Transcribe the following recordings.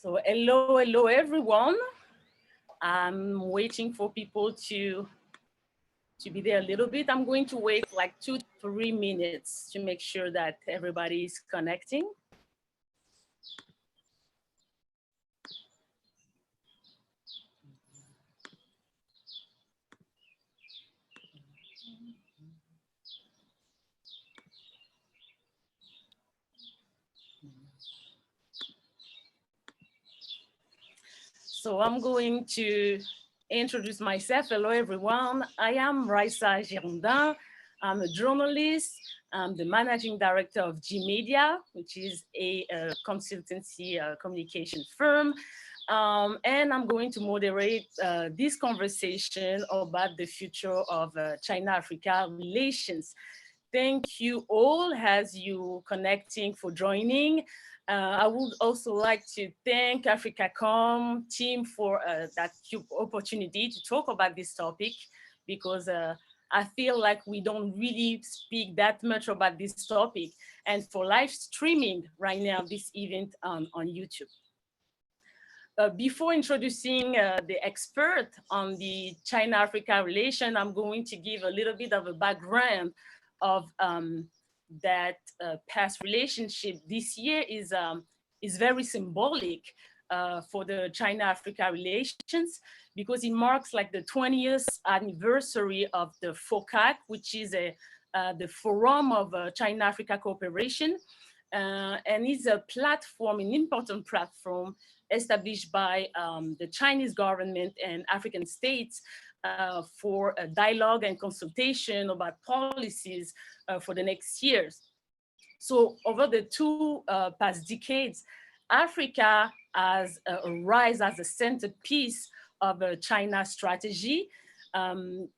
So hello everyone. I'm waiting for people to be there a little bit. I'm going to wait like 2-3 minutes to make sure that everybody is connecting. So I'm going to introduce myself. Hello, everyone. I am Raissa Girondin. I'm a journalist. I'm the managing director of G Media, which is a consultancy communication firm. And I'm going to moderate this conversation about the future of China-Africa relations. Thank you all as you connecting for joining. I would also like to thank AfricaCom team for that opportunity to talk about this topic because I feel like we don't really speak that much about this topic and for live streaming right now this event on YouTube. Before introducing the expert on the China-Africa relation, I'm going to give a little bit of a background of that past relationship. This year is very symbolic for the China-Africa relations because it marks like the 20th anniversary of the FOCAC, which is the Forum of China-Africa Cooperation, and is a platform, an important platform established by the Chinese government and African states for a dialogue and consultation about policies for the next years. So over the two past decades, Africa has arisen as a centerpiece of a China strategy.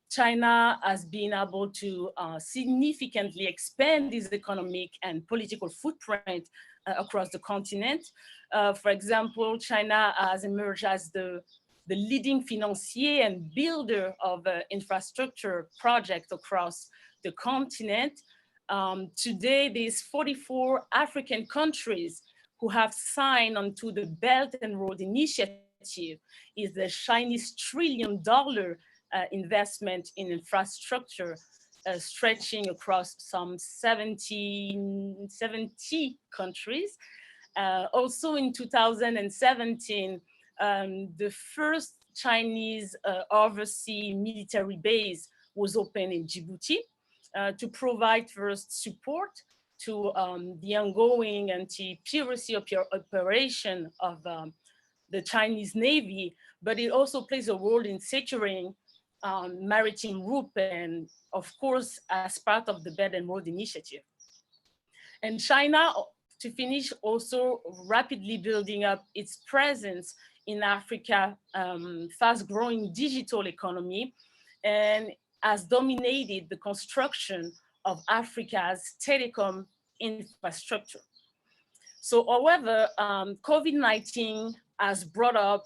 China has been able to significantly expand its economic and political footprint across the continent. For example, China has emerged as the leading financier and builder of infrastructure projects across the continent. Today, there's 44 African countries who have signed onto the Belt and Road Initiative, is the Chinese $1 trillion investment in infrastructure stretching across some 70 countries. Also in 2017, the first Chinese overseas military base was opened in Djibouti to provide first support to the ongoing anti-piracy operation of the Chinese Navy, but it also plays a role in securing maritime route and, of course, as part of the Belt and Road Initiative. And China, to finish, also rapidly building up its presence in Africa, fast-growing digital economy, and has dominated the construction of Africa's telecom infrastructure. So, however, COVID-19 has brought up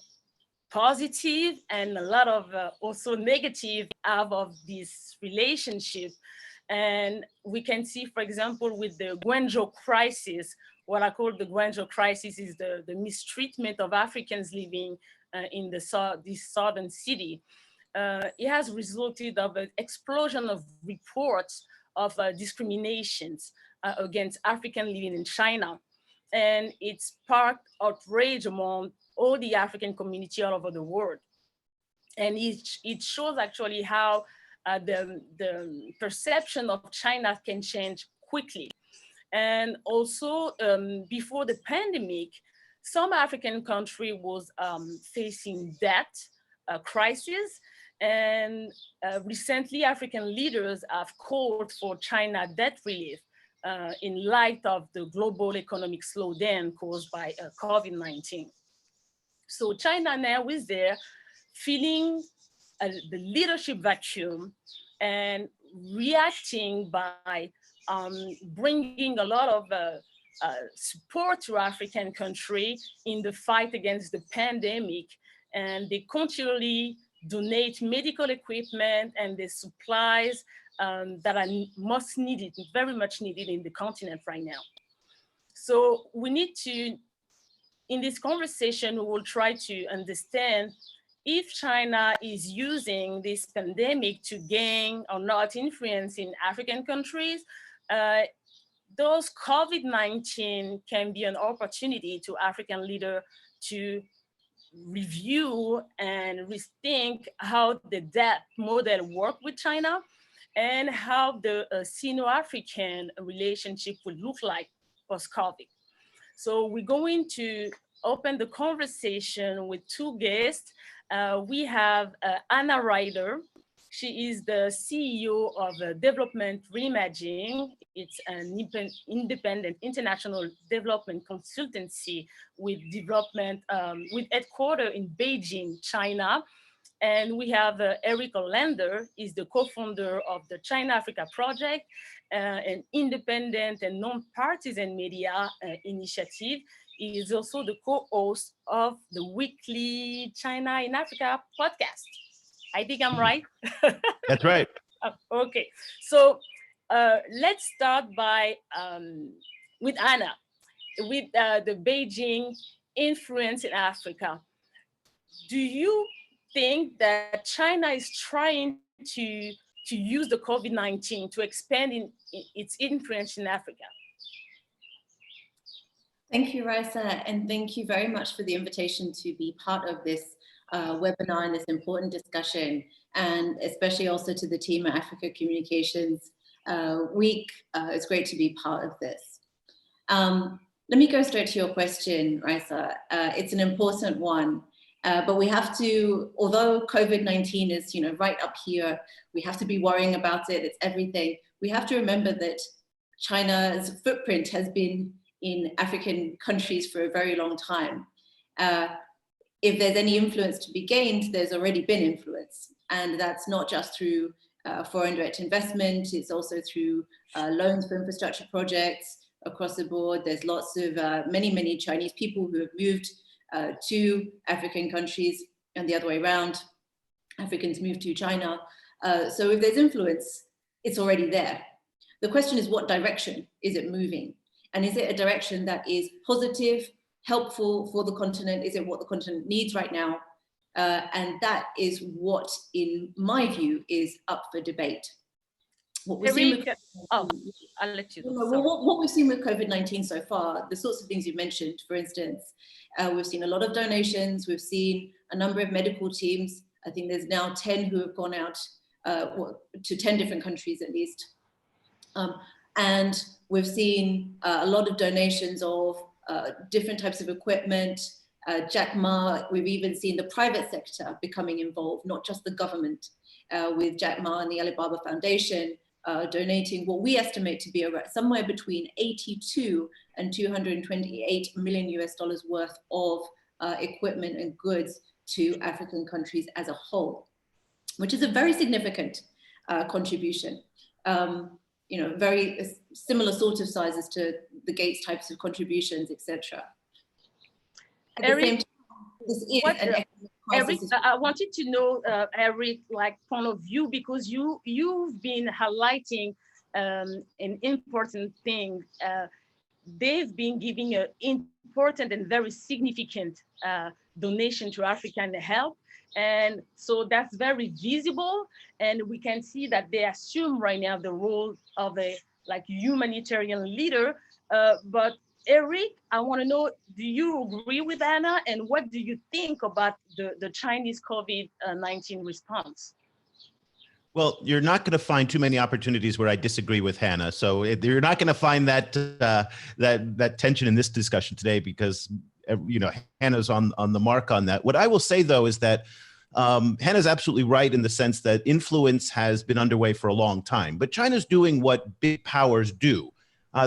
positive and a lot of also negative out of this relationship. And we can see, for example, with the Guangzhou crisis, what I call the Guangzhou crisis is the mistreatment of Africans living in this southern city. It has resulted of an explosion of reports of discriminations against African living in China. And it sparked outrage among all the African community all over the world. And it shows actually how the perception of China can change quickly. And also before the pandemic, some African country was facing debt crisis. And recently African leaders have called for China debt relief in light of the global economic slowdown caused by COVID-19. So China now is there feeling the leadership vacuum and reacting by bringing a lot of support to African country in the fight against the pandemic. And they continually donate medical equipment and the supplies that are most needed, very much needed in the continent right now. So we need to in this conversation, we will try to understand if China is using this pandemic to gain or not influence in African countries. Those COVID-19 can be an opportunity to African leaders to review and rethink how the DAP model work with China and how the Sino-African relationship would look like post-COVID. So we're going to open the conversation with two guests. We have Anna Ryder. She is the CEO of Development Reimaging. It's an independent international development consultancy with with headquarters in Beijing, China. And we have Eric Orlander, is the co-founder of the China Africa Project, an independent and non-partisan media initiative. He is also the co-host of the weekly China in Africa podcast. I think I'm right. That's right. Okay, so let's start by with Anna, with the Beijing influence in Africa. Do you think that China is trying to use the COVID-19 to expand its influence in Africa? Thank you, Raisa, and thank you very much for the invitation to be part of this webinar and this important discussion, and especially also to the team at Africa Communications Week. It's great to be part of this. Let me go straight to your question, Raisa. It's an important one, but we have to, although COVID-19 is right up here, we have to be worrying about it, it's everything. We have to remember that China's footprint has been in African countries for a very long time. If there's any influence to be gained, there's already been influence. And that's not just through foreign direct investment, it's also through loans for infrastructure projects across the board. There's lots of many Chinese people who have moved to African countries and the other way around. Africans move to China. So if there's influence, it's already there. The question is, what direction is it moving? And is it a direction that is positive, helpful for the continent? Is it what the continent needs right now? And that is what, in my view, is up for debate. What we've seen with, I'll let you. What we've seen with COVID-19 so far, the sorts of things you mentioned, for instance, we've seen a lot of donations. We've seen a number of medical teams. I think there's now 10 who have gone out to 10 different countries at least. And we've seen a lot of donations of different types of equipment. Jack Ma, we've even seen the private sector becoming involved, not just the government, with Jack Ma and the Alibaba Foundation donating what we estimate to be somewhere between 82 and 228 million US dollars worth of equipment and goods to African countries as a whole, which is a very significant contribution. Very similar sort of sizes to the Gates types of contributions, etc. Eric, I wanted to know, Eric, point of view, because you've been highlighting an important thing. They've been giving an important and very significant donation to African help. And so that's very visible, and we can see that they assume right now the role of a humanitarian leader. But Eric, I want to know, do you agree with Anna, and what do you think about the Chinese COVID-19 response? Well, you're not going to find too many opportunities where I disagree with Hannah. So you're not going to find that that tension in this discussion today, because Hannah's on the mark on that. What I will say, though, is that Hannah's absolutely right in the sense that influence has been underway for a long time. But China's doing what big powers do.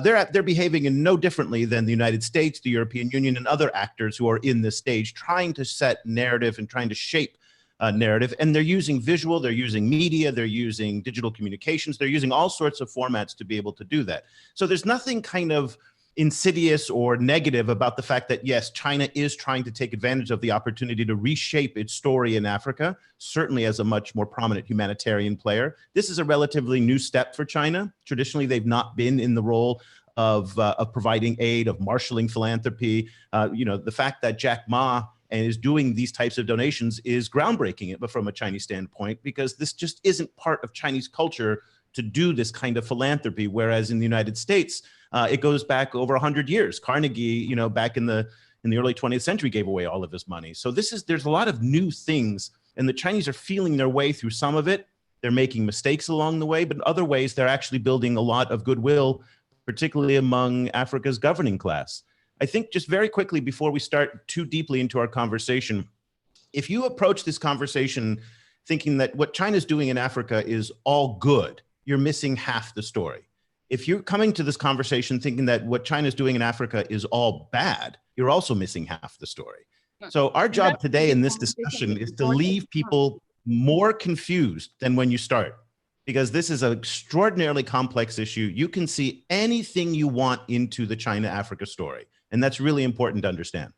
They're behaving in no differently than the United States, the European Union, and other actors who are in this stage, trying to set narrative and trying to shape narrative. And they're using visual, they're using media, they're using digital communications, they're using all sorts of formats to be able to do that. So there's nothing kind of insidious or negative about the fact that, yes, China is trying to take advantage of the opportunity to reshape its story in Africa, certainly as a much more prominent humanitarian player. This is a relatively new step for China. Traditionally, they've not been in the role of providing aid, of marshaling philanthropy. The fact that Jack Ma is doing these types of donations is groundbreaking, but from a Chinese standpoint, because this just isn't part of Chinese culture to do this kind of philanthropy. Whereas in the United States, it goes back over 100 years. Carnegie, back in the early 20th century, gave away all of his money. So there's a lot of new things, and the Chinese are feeling their way through some of it. They're making mistakes along the way, but in other ways, they're actually building a lot of goodwill, particularly among Africa's governing class. I think just very quickly before we start too deeply into our conversation, if you approach this conversation thinking that what China's doing in Africa is all good, you're missing half the story. If you're coming to this conversation thinking that what China's doing in Africa is all bad, you're also missing half the story. So our job today in this discussion is to leave people more confused than when you start, because this is an extraordinarily complex issue. You can see anything you want into the China-Africa story, and that's really important to understand.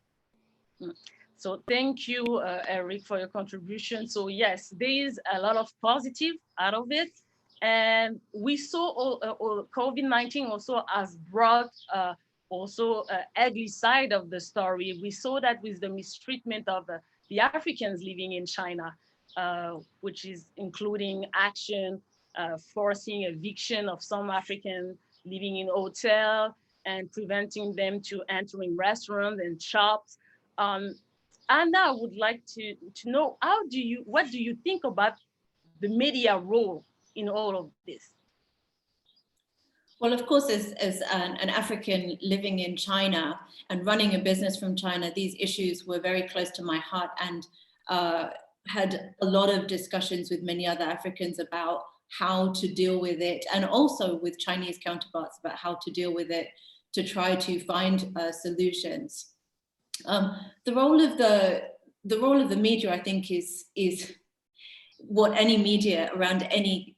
So thank you, Eric, for your contribution. So yes, there is a lot of positive out of it. And we saw COVID-19 also has brought also an ugly side of the story. We saw that with the mistreatment of the Africans living in China, which is including action, forcing eviction of some Africans living in hotel and preventing them to entering restaurants and shops. Anna, I would like to know, what do you think about the media role in all of this? Well, of course, as an African living in China and running a business from China, these issues were very close to my heart, and had a lot of discussions with many other Africans about how to deal with it, and also with Chinese counterparts about how to deal with it, to try to find solutions. The role of the media, I think, is what any media around in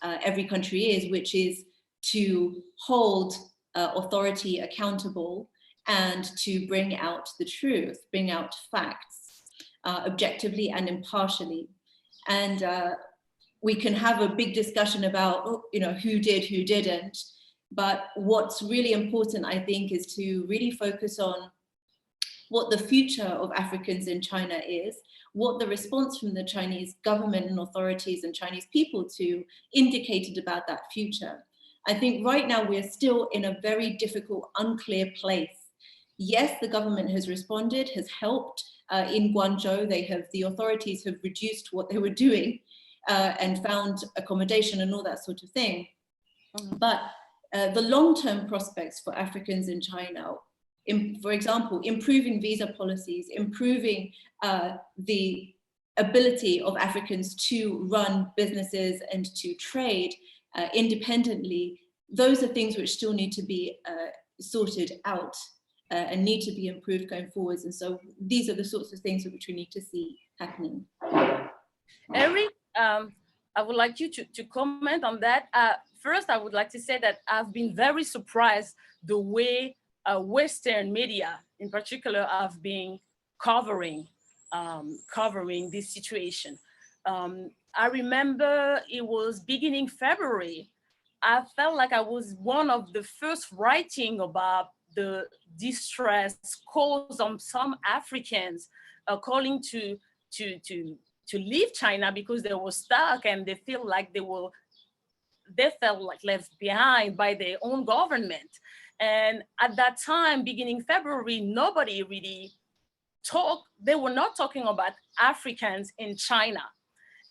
every country is, which is to hold authority accountable and to bring out the truth, bring out facts objectively and impartially. And we can have a big discussion about who did, who didn't, but what's really important, I think, is to really focus on what the future of Africans in China is, what the response from the Chinese government and authorities and Chinese people to indicated about that future. I think right now we're still in a very difficult, unclear place. Yes, the government has responded, has helped. In Guangzhou, the authorities have reduced what they were doing and found accommodation and all that sort of thing. But the long-term prospects for Africans in China, for example, improving visa policies, improving the ability of Africans to run businesses and to trade independently, those are things which still need to be sorted out and need to be improved going forwards. And so these are the sorts of things which we need to see happening. Eric, I would like you to comment on that. First, I would like to say that I've been very surprised the way Western media, in particular, have been covering this situation. I remember it was beginning February. I felt like I was one of the first writing about the distress caused on some Africans calling to leave China because they were stuck and they felt like left behind by their own government. And at that time, beginning February, nobody really they were not talking about Africans in China.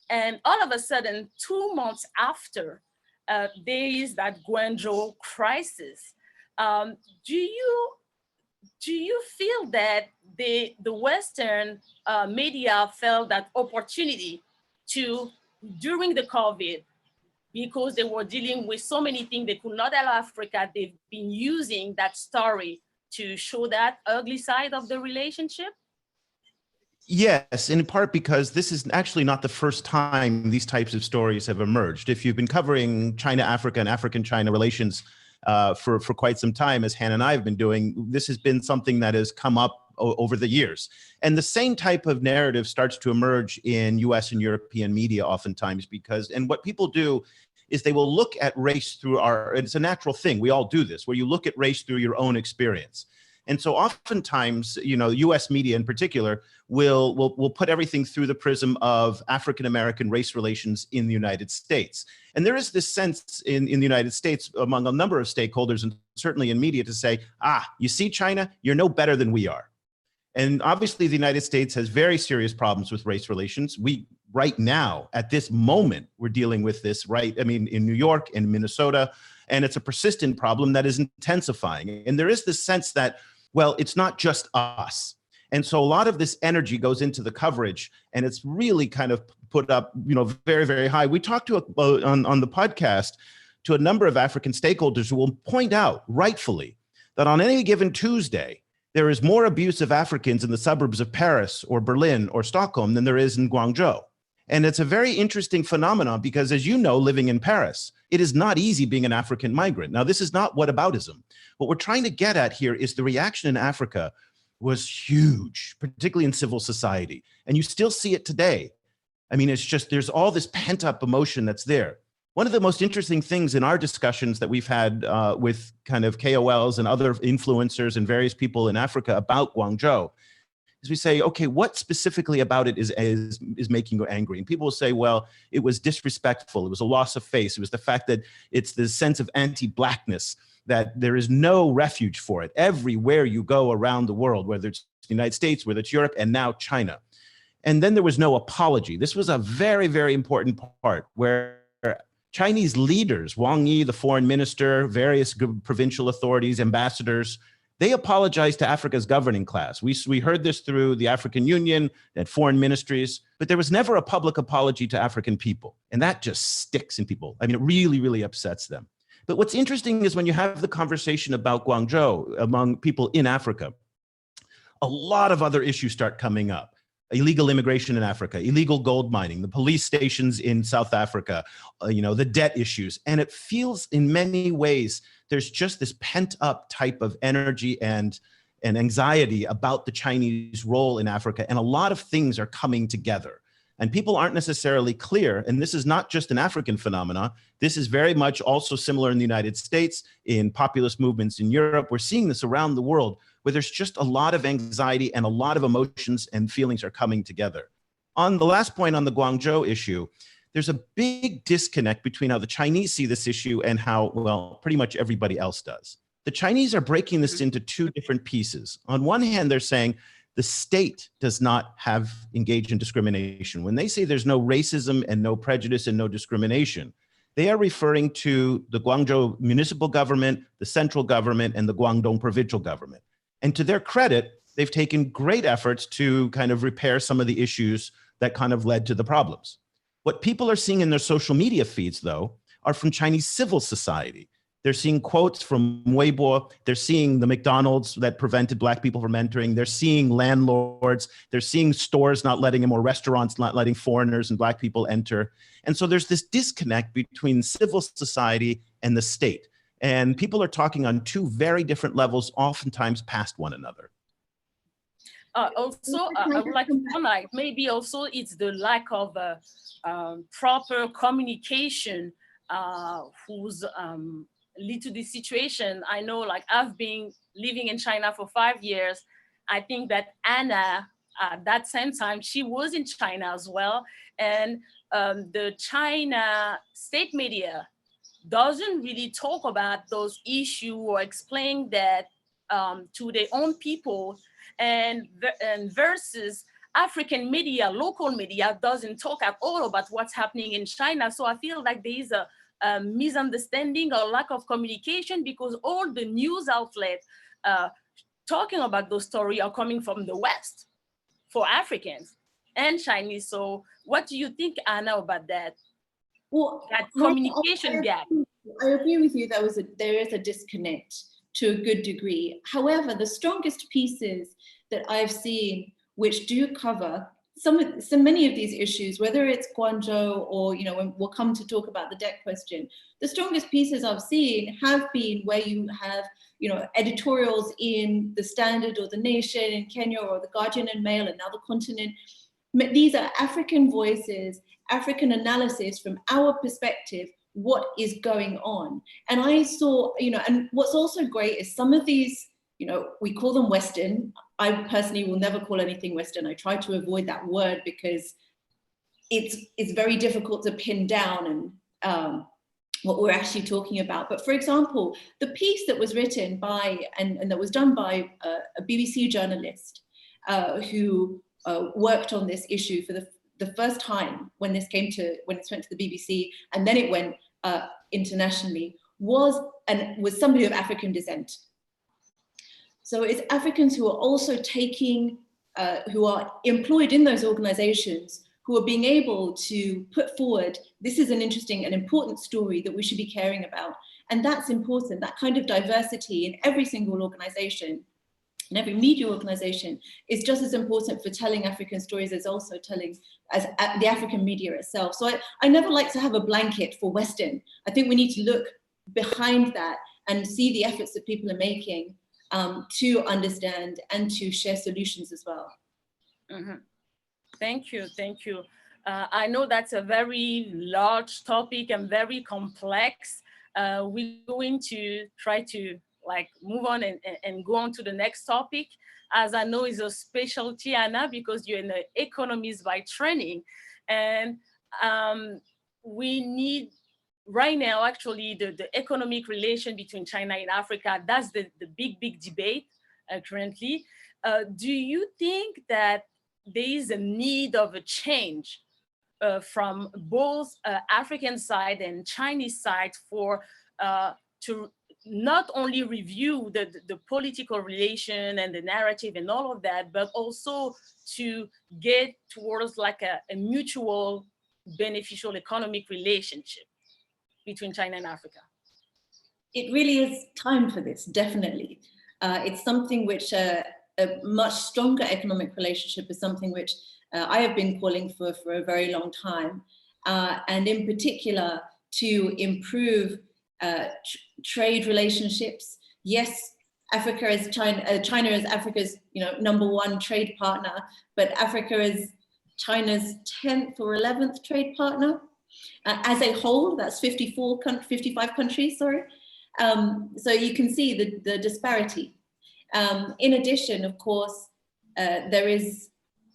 And all of a sudden, 2 months after, there is that Guangzhou crisis. Do you feel that the Western media felt that opportunity to, during the COVID, because they were dealing with so many things they could not allow Africa, they've been using that story to show that ugly side of the relationship? Yes, in part because this is actually not the first time these types of stories have emerged. If you've been covering China-Africa and African-China relations for quite some time, as Hannah and I have been doing. This has been something that has come up over the years. And the same type of narrative starts to emerge in US and European media oftentimes and what people do is they will look at race through it's a natural thing. We all do this, where you look at race through your own experience. And so oftentimes, US media in particular will put everything through the prism of African-American race relations in the United States. And there is this sense in the United States among a number of stakeholders and certainly in media to say, you see, China, you're no better than we are. And obviously, the United States has very serious problems with race relations. Right now, at this moment, we're dealing with this, in New York and Minnesota, and it's a persistent problem that is intensifying. And there is this sense that, well, it's not just us. And so a lot of this energy goes into the coverage, and it's really kind of put up, very, very high. We talked to on the podcast to a number of African stakeholders who will point out, rightfully, that on any given Tuesday, there is more abuse of Africans in the suburbs of Paris or Berlin or Stockholm than there is in Guangzhou. And it's a very interesting phenomenon because, as you know, living in Paris, it is not easy being an African migrant. Now, this is not whataboutism. What we're trying to get at here is the reaction in Africa was huge, particularly in civil society. And you still see it today. I mean, it's just, there's all this pent up emotion that's there. One of the most interesting things in our discussions that we've had with kind of KOLs and other influencers and various people in Africa about Guangzhou is we say, okay, what specifically about it is making you angry? And people will say, well, it was disrespectful. It was a loss of face. It was the fact that it's the sense of anti-Blackness, that there is no refuge for it. Everywhere you go around the world, whether it's the United States, whether it's Europe, and now China. And then there was no apology. This was a very, very important part where Chinese leaders, Wang Yi, the foreign minister, various provincial authorities, ambassadors, they apologized to Africa's governing class. We heard this through the African Union and foreign ministries, but there was never a public apology to African people. And that just sticks in people. I mean, it really, really upsets them. But what's interesting is when you have the conversation about Guangzhou among people in Africa, a lot of other issues start coming up. Illegal immigration in Africa, illegal gold mining, the police stations in South Africa, the debt issues. And it feels in many ways, there's just this pent up type of energy and anxiety about the Chinese role in Africa. And a lot of things are coming together. And people aren't necessarily clear. And this is not just an African phenomenon. This is very much also similar in the United States, in populist movements in Europe. We're seeing this around the world, where there's just a lot of anxiety and a lot of emotions and feelings are coming together. On the last point on the Guangzhou issue, there's a big disconnect between how the Chinese see this issue and how, well, pretty much everybody else does. The Chinese are breaking this into two different pieces. On one hand, they're saying the state does not have engaged in discrimination. When they say there's no racism and no prejudice and no discrimination, they are referring to the Guangzhou municipal government, the central government, and the Guangdong provincial government. And to their credit, they've taken great efforts to kind of repair some of the issues that kind of led to the problems. What people are seeing in their social media feeds, though, are from Chinese civil society. They're seeing quotes from Weibo. They're seeing the McDonald's that prevented Black people from entering. They're seeing landlords. They're seeing stores not letting them, or restaurants not letting foreigners and Black people enter. And so there's this disconnect between civil society and the state. And people are talking on two very different levels, oftentimes past one another. I would like to highlight, maybe also it's the lack of proper communication who's lead to this situation. I know, like, I've been living in China for 5 years. I think that Anna, at that same time, she was in China as well. And the China state media doesn't really talk about those issues or explain that to their own people, and versus African media, local media doesn't talk at all about what's happening in China. So I feel like there is a misunderstanding or lack of communication, because all the news outlets talking about those stories are coming from the West for Africans and Chinese. So what do you think, Anna, about that? Well, that communication gap? I agree with you. There is a disconnect to a good degree. However, the strongest pieces that I've seen which do cover so many of these issues, whether it's Guangzhou or, when we'll come to talk about the debt question, the strongest pieces I've seen have been where you have, editorials in The Standard or The Nation in Kenya or The Guardian and Mail and now The Continent. These are African voices, African analysis from our perspective, what is going on. And I saw, and what's also great is some of these, we call them Western. I personally will never call anything Western. I try to avoid that word because it's very difficult to pin down and what we're actually talking about. But for example, the piece that was written by, and that was done by a BBC journalist who worked on this issue for the first time when it went to the BBC, and then it went internationally, was somebody of African descent. So it's Africans who are also who are employed in those organizations, who are being able to put forward, this is an interesting and important story that we should be caring about. And that's important. That kind of diversity in every single organization, in every media organization, is just as important for telling African stories as also telling as the African media itself. So I never like to have a blanket for Western. I think we need to look behind that and see the efforts that people are making to understand and to share solutions as well. Mm-hmm. Thank you. I know that's a very large topic and very complex. We're going to try to move on and go on to the next topic, as I know is a specialty, Anna, because you're an economist by training. And we need right now, actually, the economic relation between China and Africa. That's the big debate currently. Do you think that there is a need of a change from both African side and Chinese side to not only review the political relation and the narrative and all of that, but also to get towards a mutual beneficial economic relationship between China and Africa? It really is time for this, definitely. It's something which a much stronger economic relationship is something which I have been calling for a very long time. And in particular, to improve trade relationships. Yes, Africa is China is Africa's #1 trade partner, but Africa is China's 10th or 11th trade partner. As a whole, that's 55 countries, sorry. So you can see the disparity. In addition, of course, there is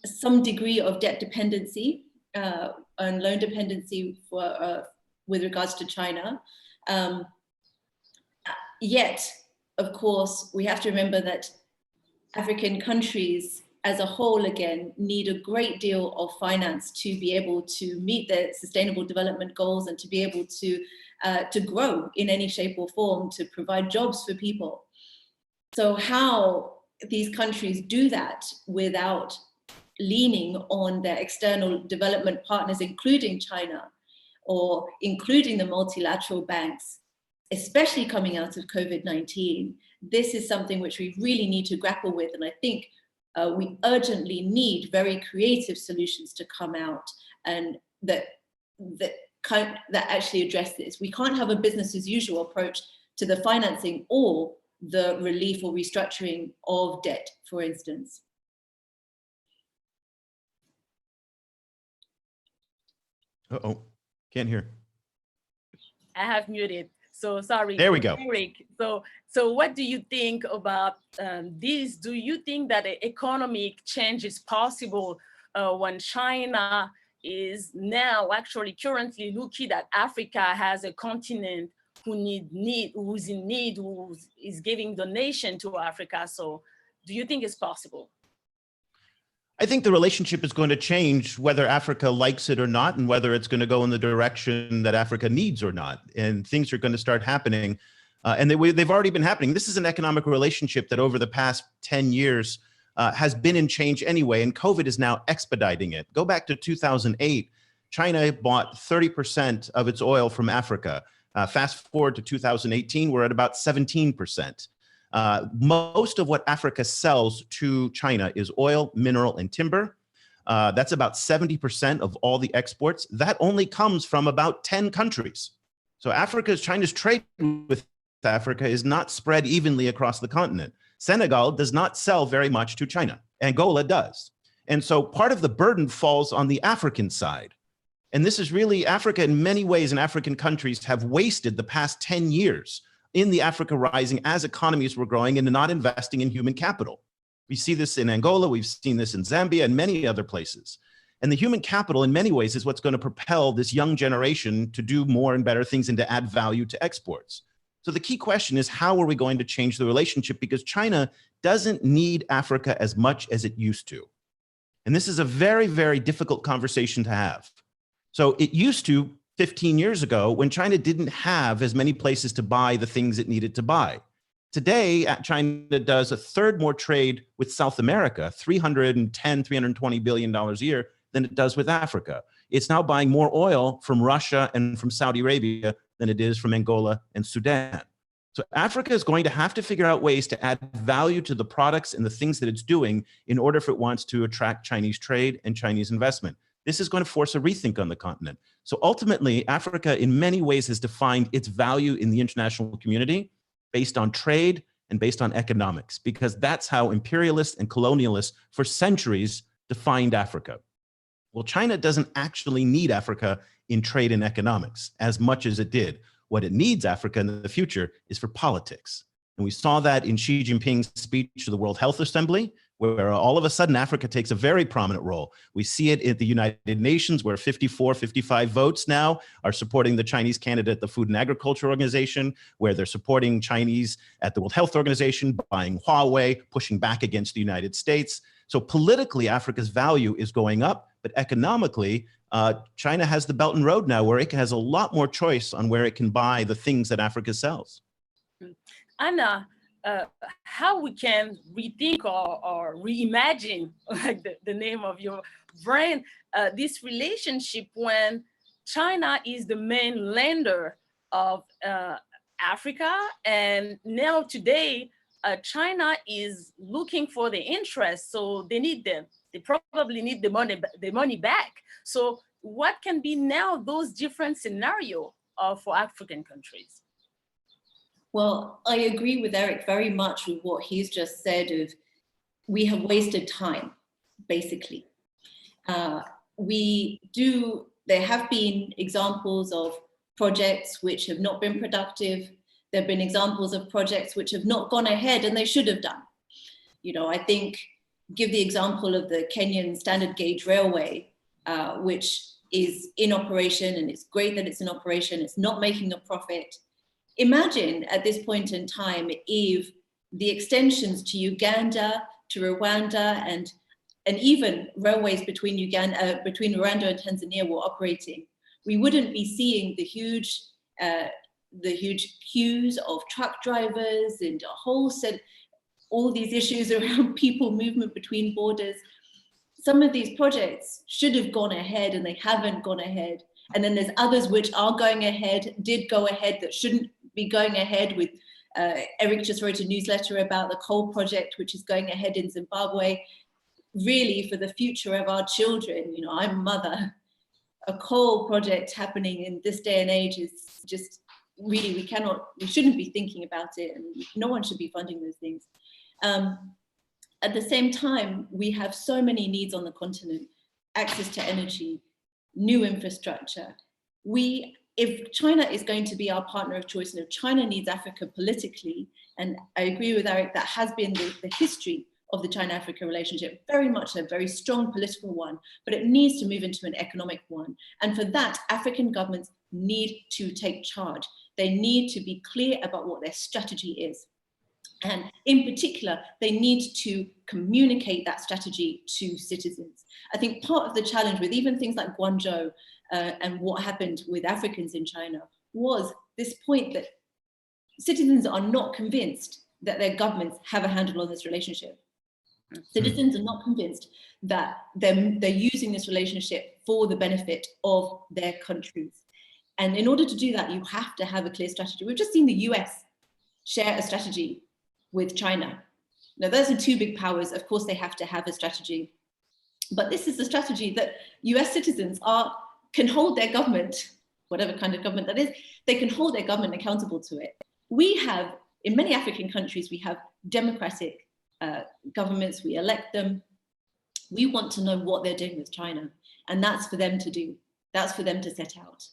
some degree of debt dependency and loan dependency with regards to China. Yet, of course, we have to remember that African countries as a whole, again, need a great deal of finance to be able to meet their sustainable development goals and to be able to grow in any shape or form, to provide jobs for people. So how these countries do that without leaning on their external development partners, including China or including the multilateral banks, especially coming out of COVID-19, this is something which we really need to grapple with. And I think we urgently need very creative solutions to come out and that actually address this. We can't have a business as usual approach to the financing or the relief or restructuring of debt, for instance. Uh-oh, can't hear. I have muted. So sorry. There we go. Eric. So what do you think about this? Do you think that the economic change is possible when China is now actually currently looking at Africa as a continent who's in need, who is giving donation to Africa? So do you think it's possible? I think the relationship is going to change whether Africa likes it or not, and whether it's going to go in the direction that Africa needs or not. And things are going to start happening. And they've already been happening. This is an economic relationship that over the past 10 years has been in change anyway, and COVID is now expediting it. Go back to 2008, China bought 30% of its oil from Africa. Fast forward to 2018, we're at about 17%. Most of what Africa sells to China is oil, mineral, and timber. That's about 70% of all the exports. That only comes from about 10 countries. So China's trade with Africa is not spread evenly across the continent. Senegal does not sell very much to China. Angola does. And so part of the burden falls on the African side. And this is really Africa in many ways, and African countries have wasted the past 10 years in the Africa Rising as economies were growing and not investing in human capital. We see this in Angola, we've seen this in Zambia and many other places. And the human capital in many ways is what's going to propel this young generation to do more and better things and to add value to exports. So the key question is, how are we going to change the relationship? Because China doesn't need Africa as much as it used to. And this is a very, very difficult conversation to have. So it used to 15 years ago when China didn't have as many places to buy the things it needed to buy. Today, China does a third more trade with South America, $320 billion a year, than it does with Africa. It's now buying more oil from Russia and from Saudi Arabia than it is from Angola and Sudan. So Africa is going to have to figure out ways to add value to the products and the things that it's doing in order if it wants to attract Chinese trade and Chinese investment. This is going to force a rethink on the continent. So ultimately, Africa in many ways has defined its value in the international community based on trade and based on economics, because that's how imperialists and colonialists for centuries defined Africa. Well, China doesn't actually need Africa in trade and economics as much as it did. What it needs Africa in the future is for politics. And we saw that in Xi Jinping's speech to the World Health Assembly, where all of a sudden Africa takes a very prominent role. We see it at the United Nations, where 54, 55 votes now are supporting the Chinese candidate at the Food and Agriculture Organization, where they're supporting Chinese at the World Health Organization, buying Huawei, pushing back against the United States. So politically, Africa's value is going up, but economically, China has the Belt and Road now, where it has a lot more choice on where it can buy the things that Africa sells. Anna, how we can rethink or reimagine, like the name of your brand, this relationship when China is the main lender of Africa, and now today China is looking for the interest, so they need them. They probably need the money back. So what can be now those different scenarios for African countries? Well, I agree with Eric very much with what he's just said of we have wasted time, basically. There have been examples of projects which have not been productive. There have been examples of projects which have not gone ahead and they should have done. You know, I think, give the example of the Kenyan standard gauge railway, which is in operation, and it's great that it's in operation, it's not making a profit. Imagine at this point in time if the extensions to Uganda, to Rwanda, and even railways between Rwanda and Tanzania were operating. We wouldn't be seeing the huge queues of truck drivers and a whole set, all these issues around people movement between borders. Some of these projects should have gone ahead and they haven't gone ahead. And then there's others which are going ahead, did go ahead, that shouldn't be going ahead. With Eric just wrote a newsletter about the coal project, which is going ahead in Zimbabwe. Really, for the future of our children, you know, I'm a mother, a coal project happening in this day and age is just really, we shouldn't be thinking about it, and no one should be funding those things. At the same time, we have so many needs on the continent: access to energy, new infrastructure. If China is going to be our partner of choice, and if China needs Africa politically, and I agree with Eric, that has been the history of the China-Africa relationship, very much a very strong political one, but it needs to move into an economic one. And for that, African governments need to take charge. They need to be clear about what their strategy is. And in particular, they need to communicate that strategy to citizens. I think part of the challenge with even things like Guangzhou and what happened with Africans in China was this point that citizens are not convinced that their governments have a handle on this relationship. Citizens are not convinced that they're using this relationship for the benefit of their countries. And in order to do that, you have to have a clear strategy. We've just seen the US share a strategy with China. Now, those are two big powers. Of course, they have to have a strategy. But this is the strategy that US citizens can hold their government, whatever kind of government that is, they can hold their government accountable to it. We have, in many African countries, we have democratic governments, we elect them. We want to know what they're doing with China, and that's for them to do. That's for them to set out.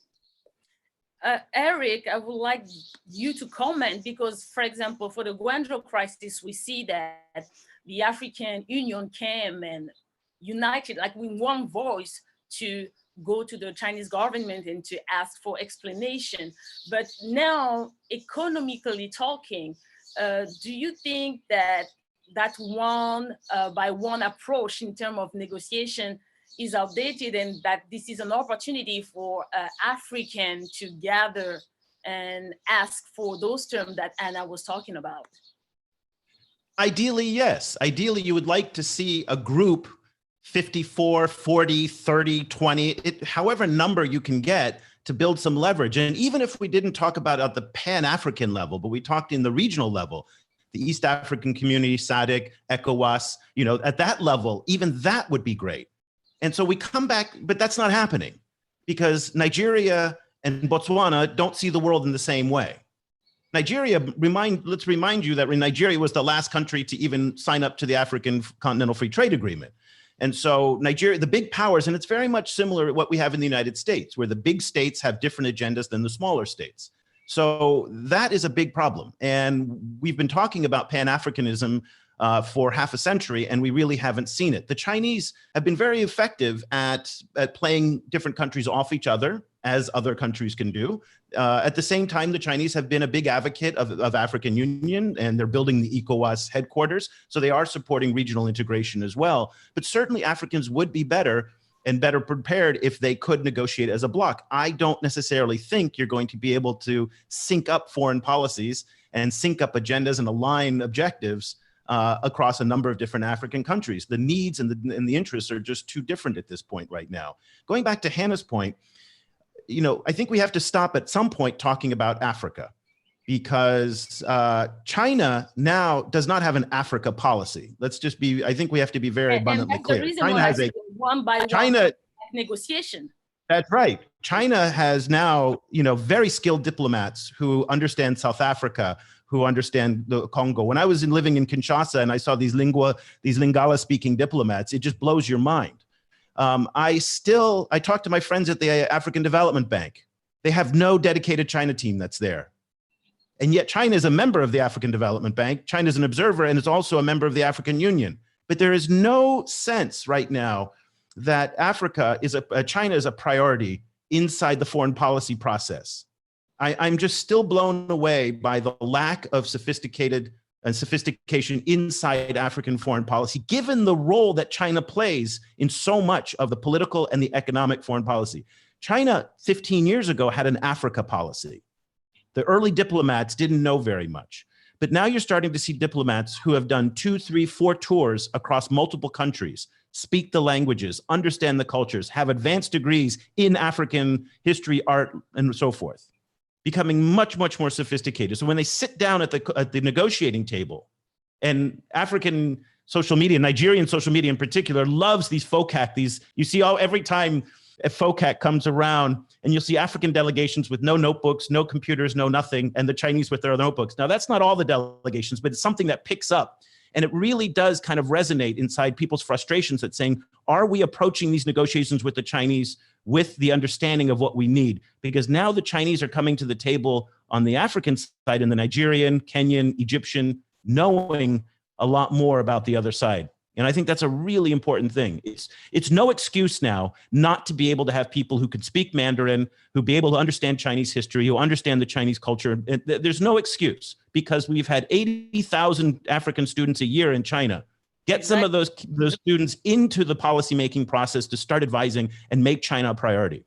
Eric, I would like you to comment because, for example, for the Guangzhou crisis, we see that the African Union came and united, like with one voice, to go to the Chinese government and to ask for explanation. But now, economically talking, do you think that that one by one approach in terms of negotiation is outdated, and that this is an opportunity for African to gather and ask for those terms that Anna was talking about? Ideally, yes. Ideally, you would like to see a group 54, 40, 30, 20, however number you can get to build some leverage. And even if we didn't talk about at the Pan-African level, but we talked in the regional level, the East African Community, SADC, ECOWAS, at that level, even that would be great. And so we come back, but that's not happening because Nigeria and Botswana don't see the world in the same way. Nigeria, let's remind you that Nigeria was the last country to even sign up to the African Continental Free Trade Agreement. And so Nigeria, the big powers, and it's very much similar to what we have in the United States, where the big states have different agendas than the smaller states. So that is a big problem. And we've been talking about Pan-Africanism for half a century, and we really haven't seen it. The Chinese have been very effective at playing different countries off each other, as other countries can do. At the same time, the Chinese have been a big advocate of African Union, and they're building the ECOWAS headquarters. So they are supporting regional integration as well. But certainly Africans would be better and better prepared if they could negotiate as a bloc. I don't necessarily think you're going to be able to sync up foreign policies and sync up agendas and align objectives across a number of different African countries. The needs and the interests are just too different at this point right now. Going back to Hannah's point, I think we have to stop at some point talking about Africa, because China now does not have an Africa policy. I think we have to be very abundantly clear. China has a one-by-one negotiation. That's right. China has now, very skilled diplomats who understand South Africa, who understand the Congo. When I was living in Kinshasa and I saw these Lingala speaking diplomats, it just blows your mind. I talk to my friends at the African Development Bank. They have no dedicated China team that's there. And yet China is a member of the African Development Bank. China is an observer and is also a member of the African Union. But there is no sense right now that China is a priority inside the foreign policy process. I'm just still blown away by the lack of sophistication inside African foreign policy, given the role that China plays in so much of the political and the economic foreign policy. China 15 years ago had an Africa policy. The early diplomats didn't know very much. But now you're starting to see diplomats who have done 2, 3, 4 tours across multiple countries, speak the languages, understand the cultures, have advanced degrees in African history, art, and so forth, becoming much, much more sophisticated. So when they sit down at the negotiating table, and African social media, Nigerian social media in particular, loves these FOCAC, you see every time a FOCAC comes around, and you'll see African delegations with no notebooks, no computers, no nothing, and the Chinese with their notebooks. Now, that's not all the delegations, but it's something that picks up. And it really does kind of resonate inside people's frustrations at saying, are we approaching these negotiations with the Chinese with the understanding of what we need? Because now the Chinese are coming to the table on the African side, and the Nigerian, Kenyan, Egyptian, knowing a lot more about the other side. And I think that's a really important thing. It's no excuse now not to be able to have people who can speak Mandarin, who be able to understand Chinese history, who understand the Chinese culture. There's no excuse, because we've had 80,000 African students a year in China. Get some of those students into the policymaking process to start advising and make China a priority.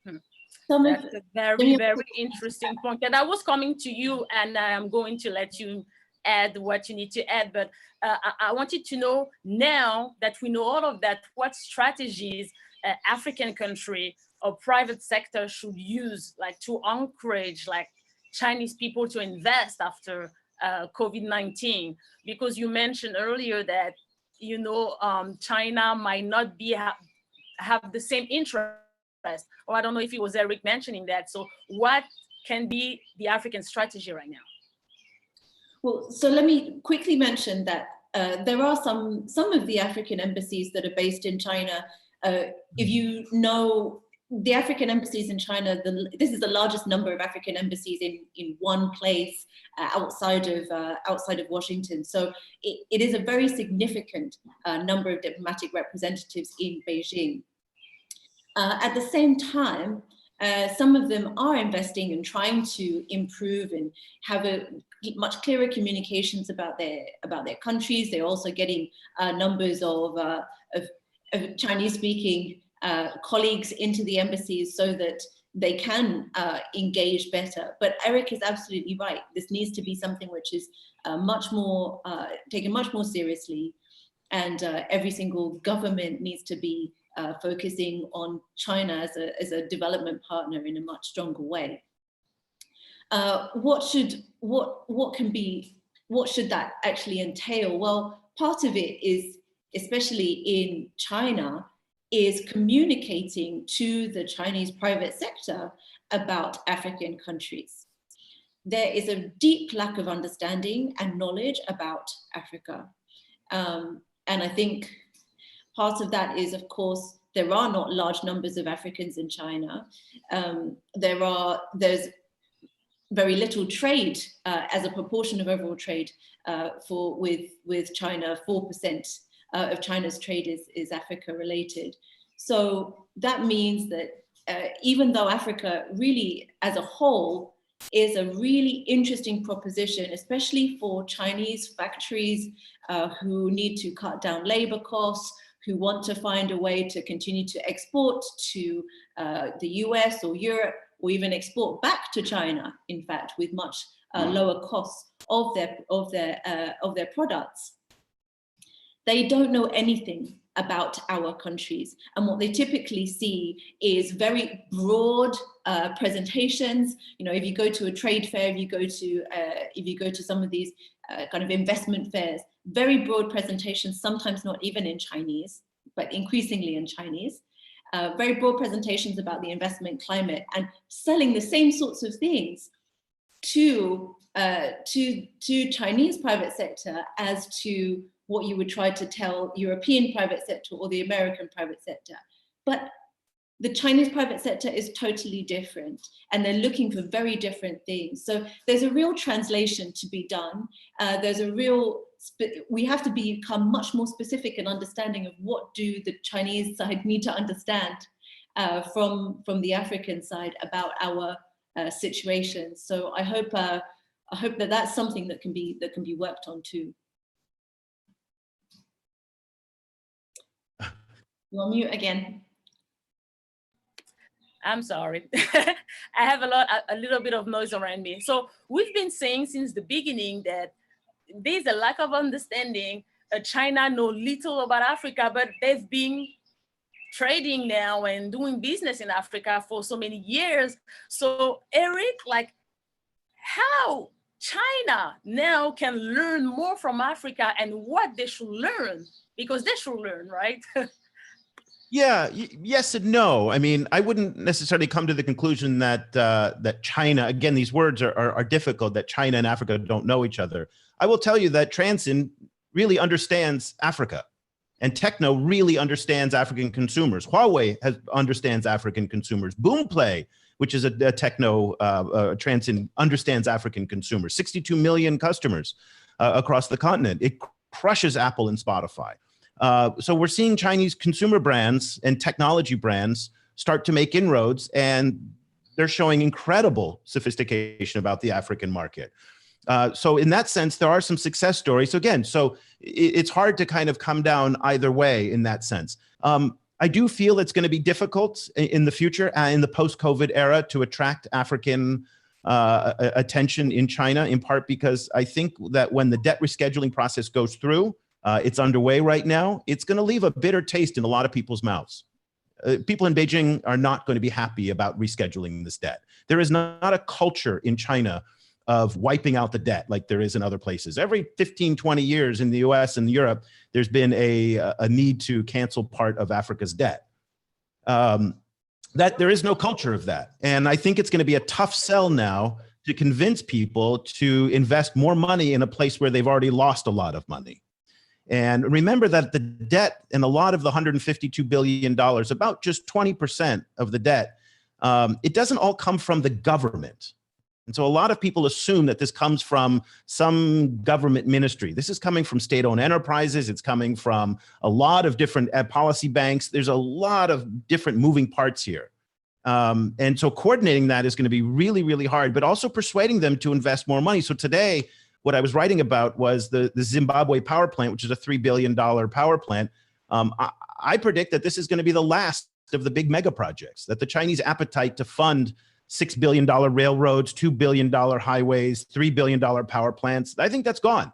That's a very, very interesting point. And I was coming to you, and I'm going to let you add what you need to add, but I wanted to know, now that we know all of that, what strategies African country or private sector should use, like to encourage Chinese people to invest after COVID-19, because you mentioned earlier that China might not have the same interest, or I don't know if it was Eric mentioning that. So what can be the African strategy right now? Well, so let me quickly mention that there are some of the African embassies that are based in China. If you know the African embassies in China, this is the largest number of African embassies in one place outside of Washington. So it is a very significant number of diplomatic representatives in Beijing. At the same time, some of them are investing and trying to improve and have a much clearer communications about their countries. They're also getting numbers of Chinese-speaking colleagues into the embassies so that they can engage better. But Eric is absolutely right. This needs to be something which is taken much more seriously, and every single government needs to be focusing on China as a development partner in a much stronger way. What should that actually entail? Well, part of it is, especially in China, is communicating to the Chinese private sector about African countries. There is a deep lack of understanding and knowledge about Africa. And I think part of that is, of course, there are not large numbers of Africans in China. There's very little trade as a proportion of overall trade with China. 4% of China's trade is Africa related. So that means that even though Africa really as a whole is a really interesting proposition, especially for Chinese factories who need to cut down labor costs, who want to find a way to continue to export to the US or Europe, or even export back to China, in fact, with much lower costs of their products. They don't know anything about our countries. And what they typically see is very broad presentations. If you go to a trade fair, if you go to some of these kind of investment fairs, very broad presentations, sometimes not even in Chinese, but increasingly in Chinese. Very broad presentations about the investment climate, and selling the same sorts of things to Chinese private sector as to what you would try to tell European private sector or the American private sector. But the Chinese private sector is totally different, and they're looking for very different things. So there's a real translation to be done. We have to become much more specific and understanding of what do the Chinese side need to understand from the African side about our situation. So I hope that that's something that can be worked on too. You're on mute again. I'm sorry. I have a little bit of noise around me. So we've been saying since the beginning that there's a lack of understanding. China know little about Africa, but they've been trading now and doing business in Africa for so many years. So Eric, how China now can learn more from Africa and what they should learn, because they should learn, right? Yeah, yes and no. I mean, I wouldn't necessarily come to the conclusion that China, again, these words are difficult, that China and Africa don't know each other. I will tell you that Transsion really understands Africa, and Techno really understands African consumers. Huawei understands African consumers. Boomplay, which is a Techno Transsion, understands African consumers. 62 million customers across the continent. It crushes Apple and Spotify. So we're seeing Chinese consumer brands and technology brands start to make inroads, and they're showing incredible sophistication about the African market. So in that sense, there are some success stories. So again, it's hard to kind of come down either way in that sense. I do feel it's going to be difficult in the future, in the post-COVID era, to attract African attention in China, in part because I think that when the debt rescheduling process goes through, it's underway right now, it's going to leave a bitter taste in a lot of people's mouths. People in Beijing are not going to be happy about rescheduling this debt. There is not a culture in China of wiping out the debt like there is in other places. Every 15, 20 years in the US and Europe, there's been a need to cancel part of Africa's debt. That there is no culture of that. And I think it's going to be a tough sell now to convince people to invest more money in a place where they've already lost a lot of money. And remember that the debt and a lot of the $152 billion, about just 20% of the debt, it doesn't all come from the government. And so a lot of people assume that this comes from some government ministry. This is coming from state-owned enterprises. It's coming from a lot of different policy banks. There's a lot of different moving parts here. And so coordinating that is going to be really, really hard, but also persuading them to invest more money. So today, what I was writing about was the Zimbabwe power plant, which is a $3 billion power plant. I predict that this is going to be the last of the big mega projects, that the Chinese appetite to fund $6 billion railroads, $2 billion highways, $3 billion power plants, I think that's gone.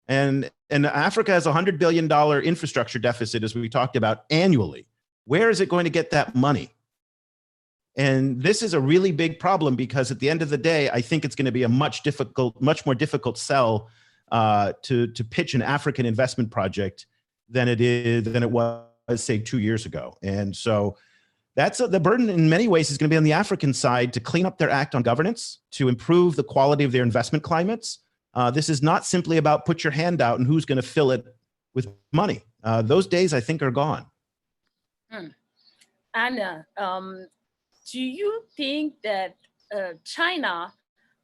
And Africa has a $100 billion infrastructure deficit, as we talked about, annually. Where is it going to get that money? And this is a really big problem because at the end of the day, I think it's going to be a much more difficult sell to pitch an African investment project than it was, say, 2 years ago. And so that's the burden in many ways is going to be on the African side to clean up their act on governance, to improve the quality of their investment climates. This is not simply about put your hand out and who's going to fill it with money. Those days, I think, are gone. Anna, do you think that China,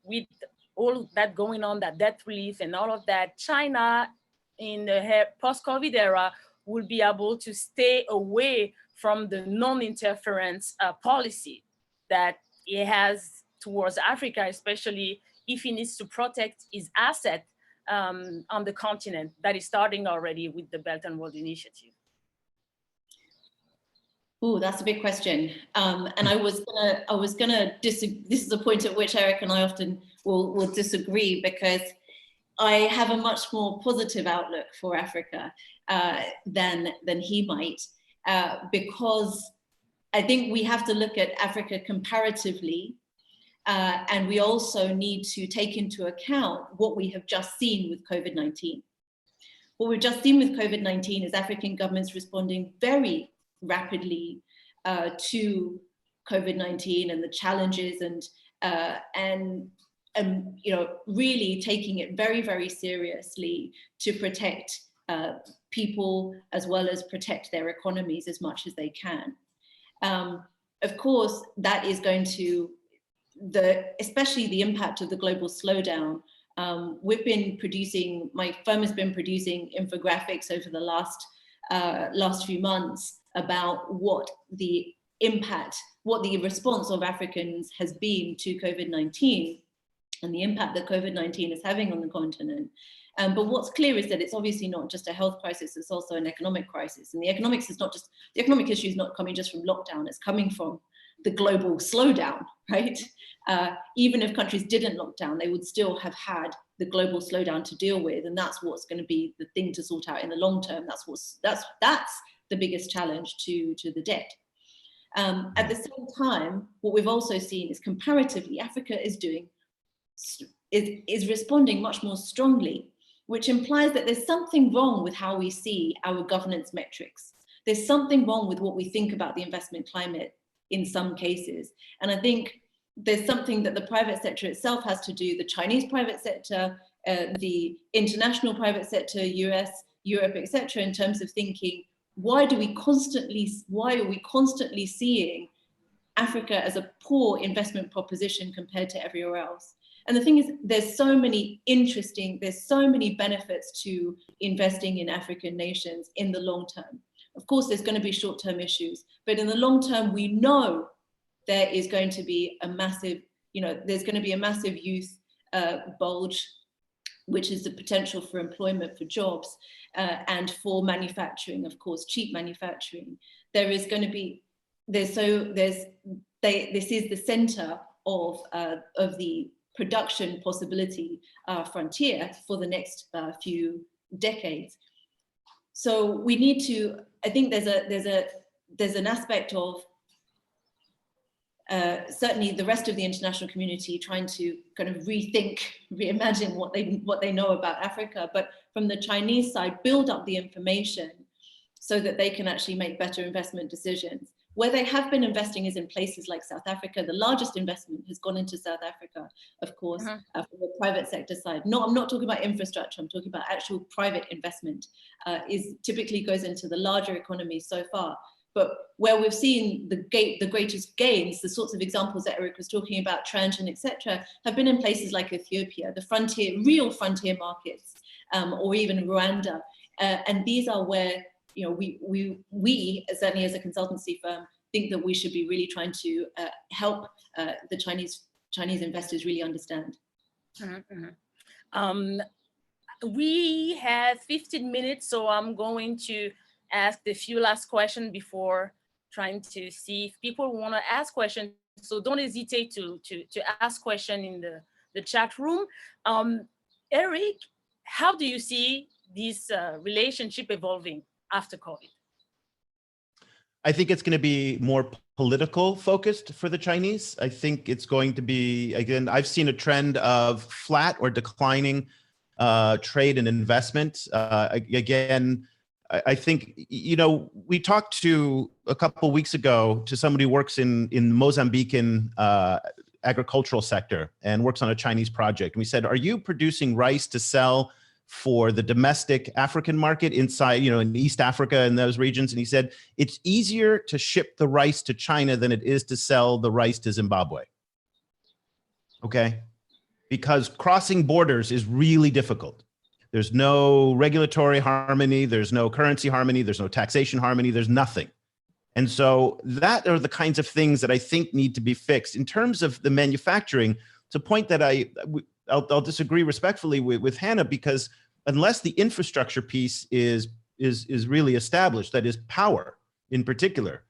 with all that going on, that debt relief and all of that, China in the post-COVID era will be able to stay away from the non-interference policy that it has towards Africa, especially if he needs to protect his asset on the continent that is starting already with the Belt and Road Initiative? Oh, that's a big question. And I was gonna disagree. This is a point at which Eric and I often will disagree, because I have a much more positive outlook for Africa than he might, because I think we have to look at Africa comparatively, and we also need to take into account what we have just seen with COVID-19. What we've just seen with COVID-19 is African governments responding very rapidly to COVID-19 and the challenges, and really taking it very, very seriously to protect people as well as protect their economies as much as they can. Of course, that is going to, especially the impact of the global slowdown. We've been producing, my firm has been producing infographics over the last few months about what the impact, what the response of Africans has been to COVID-19 and the impact that COVID-19 is having on the continent. But what's clear is that it's obviously not just a health crisis, it's also an economic crisis. And the economic issue is not coming just from lockdown, it's coming from the global slowdown, right? Even if countries didn't lock down, they would still have had the global slowdown to deal with. And that's what's going to be the thing to sort out in the long term. That's the biggest challenge to the debt. At the same time, what we've also seen is comparatively, Africa is responding much more strongly, which implies that there's something wrong with how we see our governance metrics. There's something wrong with what we think about the investment climate in some cases. And I think there's something that the private sector itself has to do, the Chinese private sector, the international private sector, US, Europe, etc., in terms of thinking, why are we constantly seeing Africa as a poor investment proposition compared to everywhere else? And the thing is, there's so many benefits to investing in African nations in the long term. Of course, there's going to be short-term issues, but in the long term, we know there is going to be a massive, there's going to be a massive youth bulge, which is the potential for employment, for jobs, and for manufacturing, of course, cheap manufacturing. There is going to be, this is the center of the production possibility frontier for the next few decades. So we need to, I think there's an aspect of certainly the rest of the international community trying to kind of reimagine what they know about Africa, but from the Chinese side, build up the information so that they can actually make better investment decisions. Where they have been investing is in places like South Africa. The largest investment has gone into South Africa, of course, from the private sector side. I'm not talking about infrastructure, I'm talking about actual private investment, typically goes into the larger economies so far. But where we've seen the greatest gains, the sorts of examples that Eric was talking about, Transsion, etc., have been in places like Ethiopia, the real frontier markets, or even Rwanda. And these are where, you know, we certainly as a consultancy firm think that we should be really trying to help the Chinese investors really understand. We have 15 minutes, so I'm going to ask a few last questions before trying to see if people want to ask questions. So don't hesitate to ask questions in the chat room. Eric, how do you see this relationship evolving after COVID? I think it's going to be more political focused for the Chinese. I think it's going to be, again, I've seen a trend of flat or declining trade and investment. Again, I think, you know, we talked to a couple of weeks ago to somebody who works in Mozambican agricultural sector and works on a Chinese project. And we said, are you producing rice to sell for the domestic African market inside, you know, in East Africa and those regions? And he said, it's easier to ship the rice to China than it is to sell the rice to Zimbabwe. Okay. Because crossing borders is really difficult. There's no regulatory harmony. There's no currency harmony. There's no taxation harmony. There's nothing. And so that are the kinds of things that I think need to be fixed. In terms of the manufacturing, it's a point that I'll disagree respectfully with Hannah, because unless the infrastructure piece is really established, that is power in particular,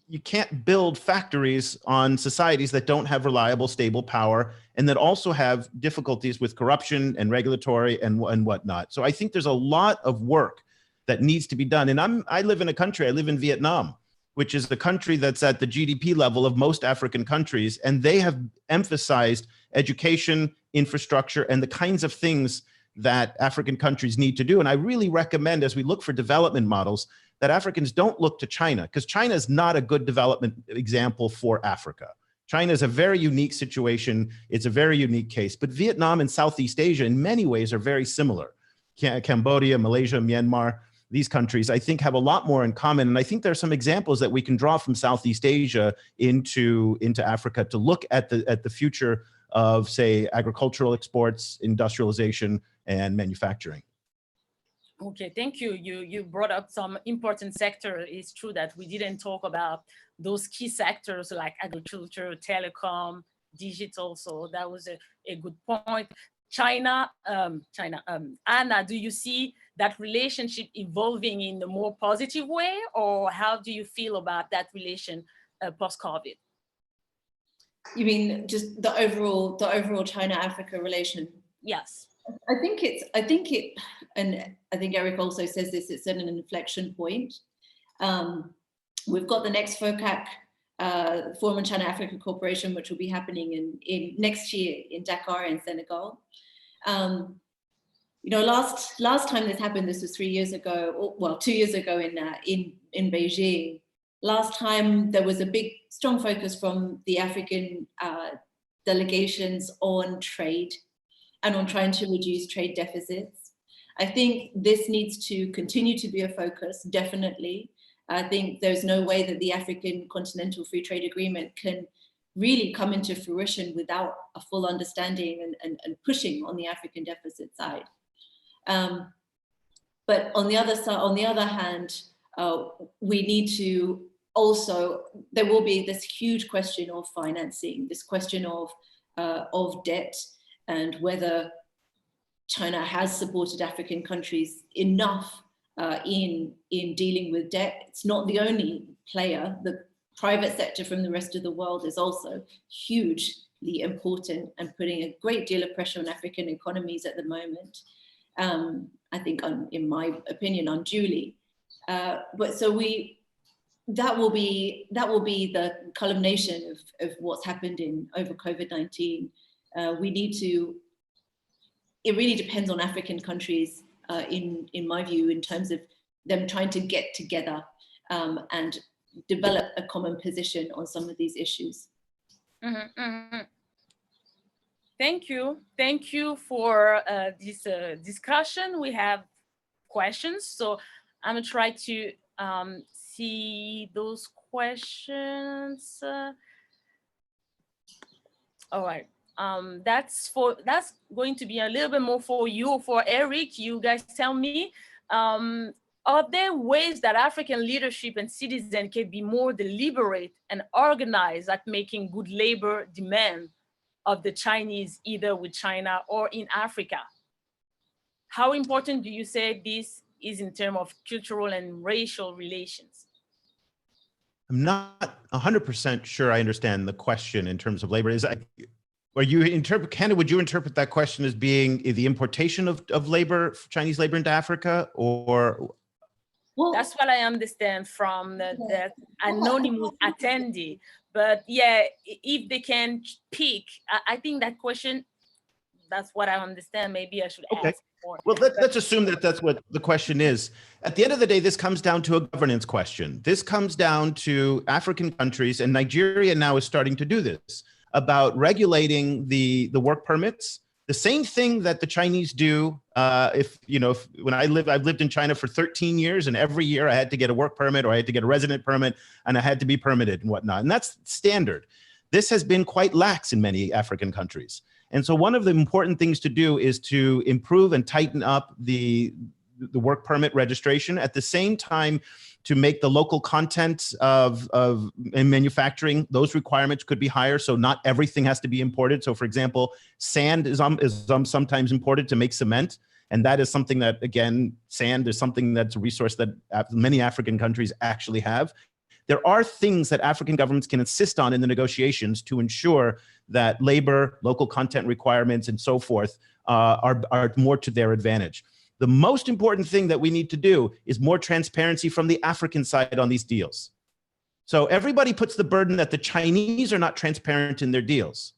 you can't build factories on societies that don't have reliable, stable power, and that also have difficulties with corruption and regulatory and whatnot. So I think there's a lot of work that needs to be done. And I live in a country, I live in Vietnam, which is the country that's at the GDP level of most African countries. And they have emphasized education, infrastructure, and the kinds of things that African countries need to do. And I really recommend, as we look for development models, that Africans don't look to China, because China is not a good development example for Africa. China is a very unique situation. It's a very unique case. But Vietnam and Southeast Asia in many ways are very similar. Cambodia, Malaysia, Myanmar, these countries, I think, have a lot more in common. And I think there are some examples that we can draw from Southeast Asia into Africa to look at the future of, say, agricultural exports, industrialization, and manufacturing. Okay, thank you. You brought up some important sector. It's true that we didn't talk about those key sectors like agriculture, telecom, digital. So that was a good point. China, Anna, do you see that relationship evolving in a more positive way, or how do you feel about that relation post-COVID? You mean just the overall China-Africa relation? Yes. I think and I think Eric also says this, it's at an inflection point. We've got the next FOCAC, Forum on China-Africa Cooperation, which will be happening in next year in Dakar in Senegal. You know, last time this happened, this was 3 years ago, or, well, 2 years ago in Beijing. Last time there was a big, strong focus from the African delegations on trade and on trying to reduce trade deficits. I think this needs to continue to be a focus, definitely. I think there's no way that the African Continental Free Trade Agreement can really come into fruition without a full understanding and pushing on the African deficit side. But on the other hand, we need to also, there will be this huge question of financing, this question of debt, and whether China has supported African countries enough in dealing with debt. It's not the only player. The private sector from the rest of the world is also hugely important and putting a great deal of pressure on African economies at the moment. I think, in my opinion, unduly. But so we that will be the culmination of what's happened over COVID-19. We need to. It really depends on African countries, in my view, in terms of them trying to get together and develop a common position on some of these issues. Mm-hmm, mm-hmm. Thank you. Thank you for this discussion. We have questions, so I'm gonna try to see those questions. All right. That's going to be a little bit more for you, for Eric. You guys tell me. Are there ways that African leadership and citizens can be more deliberate and organized at making good labor demand of the Chinese, either with China or in Africa? How important do you say this is in terms of cultural and racial relations? I'm not 100% sure I understand the question in terms of labor. Would you interpret that question as being the importation of labor, Chinese labor into Africa, or? Well, that's what I understand from the anonymous attendee. But yeah, if they can pick, I think that question, that's what I understand. Maybe I should ask more. Well, let's assume that that's what the question is. At the end of the day, this comes down to a governance question. This comes down to African countries, and Nigeria now is starting to do this, about regulating the work permits. The same thing that the Chinese do. I've lived in China for 13 years, and every year I had to get a work permit or I had to get a resident permit, and I had to be permitted and whatnot. And that's standard. This has been quite lax in many African countries. And so one of the important things to do is to improve and tighten up the work permit registration, at the same time to make the local content in manufacturing, those requirements could be higher. So not everything has to be imported. So for example, sand is sometimes imported to make cement. And that is something that, again, sand is something that's a resource that many African countries actually have. There are things that African governments can insist on in the negotiations to ensure that labor, local content requirements, and so forth are more to their advantage. The most important thing that we need to do is more transparency from the African side on these deals. So everybody puts the burden that the Chinese are not transparent in their deals,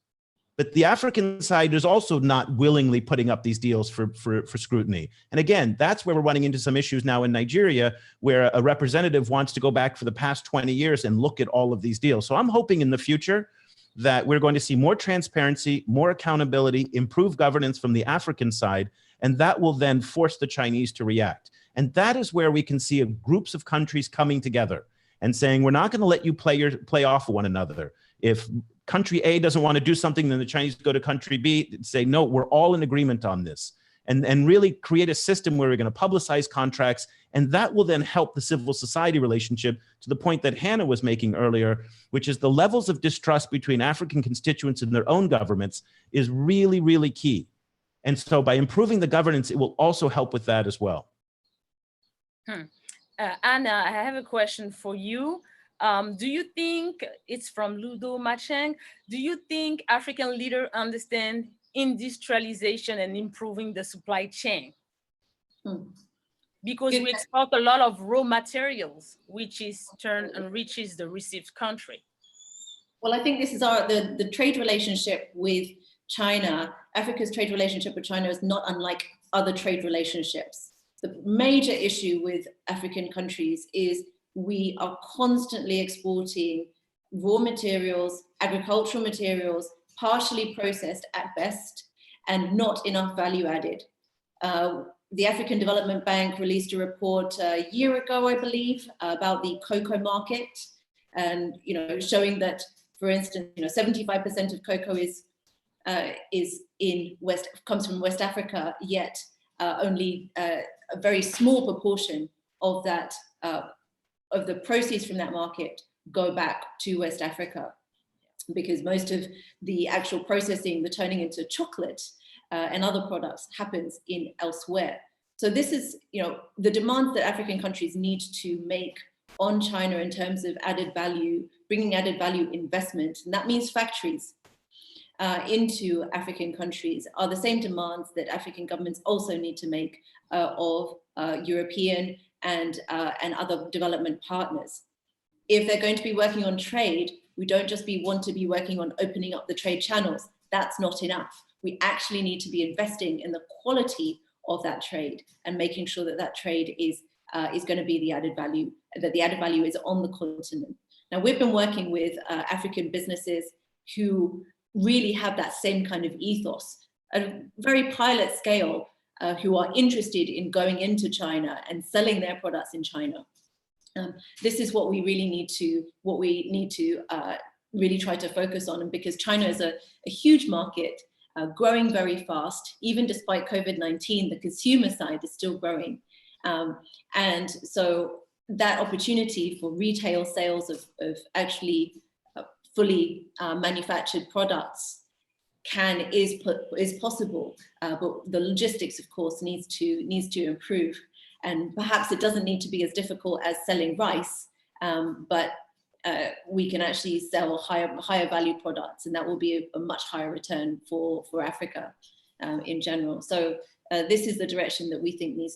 but the African side is also not willingly putting up these deals for scrutiny. And again, that's where we're running into some issues now in Nigeria, where a representative wants to go back for the past 20 years and look at all of these deals. So I'm hoping in the future that we're going to see more transparency, more accountability, improved governance from the African side, and that will then force the Chinese to react. And that is where we can see groups of countries coming together and saying, we're not going to let you play off one another. If country A doesn't want to do something, then the Chinese go to country B and say, no, we're all in agreement on this. And really create a system where we're going to publicize contracts, and that will then help the civil society relationship to the point that Hannah was making earlier, which is the levels of distrust between African constituents and their own governments is really, really key. And so by improving the governance, it will also help with that as well. Anna, I have a question for you. Do you think, it's from Ludo Macheng, do you think African leaders understand industrialization and improving the supply chain? Because we export a lot of raw materials, which is turn enriches the received country. Well, I think this is the trade relationship with China. Africa's trade relationship with China is not unlike other trade relationships. The major issue with African countries is we are constantly exporting raw materials, agricultural materials, partially processed at best, and not enough value added. The African Development Bank released a report a year ago, I believe, about the cocoa market, and showing that, for instance, 75% of cocoa comes from West Africa, yet only a very small proportion of that of the proceeds from that market go back to West Africa, because most of the actual processing, the turning into chocolate and other products, happens elsewhere. So this is, the demands that African countries need to make on China in terms of added value, bringing added value investment, and that means factories into African countries, are the same demands that African governments also need to make of European and other development partners. if they're going to be working on trade, we don't just want to be working on opening up the trade channels. That's not enough. We actually need to be investing in the quality of that trade and making sure that that trade is going to be the added value, that the added value is on the continent. Now, we've been working with African businesses who really have that same kind of ethos, at a very pilot scale, who are interested in going into China and selling their products in China. This is what we really need to, really try to focus on. And because China is a huge market, growing very fast, even despite COVID-19, the consumer side is still growing. And so that opportunity for retail sales of actually fully manufactured products is possible, but the logistics, of course, needs to improve. And perhaps it doesn't need to be as difficult as selling rice, but we can actually sell higher value products, and that will be a much higher return for Africa in general. So this is the direction that we think needs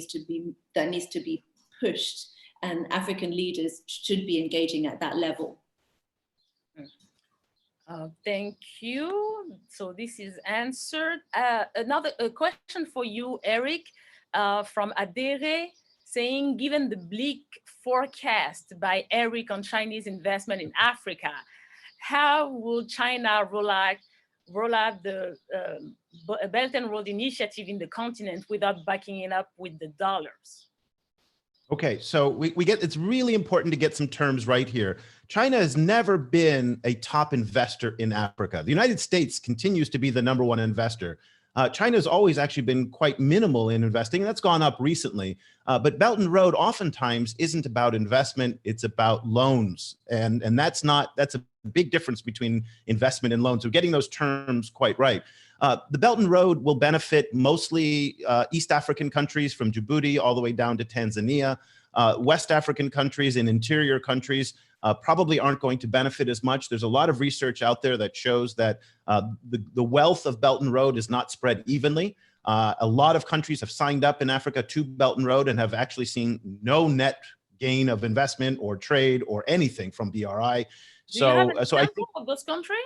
to be pushed, and African leaders should be engaging at that level. Thank you. So this is answered. Another question for you, Eric, from Adere, saying, given the bleak forecast by Eric on Chinese investment in Africa, how will China roll out the Belt and Road Initiative in the continent without backing it up with the dollars? Okay, so we get, it's really important to get some terms right here. China has never been a top investor in Africa. The United States continues to be the #1 investor. China has always actually been quite minimal in investing, and that's gone up recently. But Belt and Road oftentimes isn't about investment, it's about loans. And that's a big difference between investment and loans. So getting those terms quite right. The Belt and Road will benefit mostly East African countries from Djibouti all the way down to Tanzania. West African countries and interior countries probably aren't going to benefit as much. There's a lot of research out there that shows that the wealth of Belt and Road is not spread evenly. A lot of countries have signed up in Africa to Belt and Road and have actually seen no net gain of investment or trade or anything from BRI. So I think of those countries.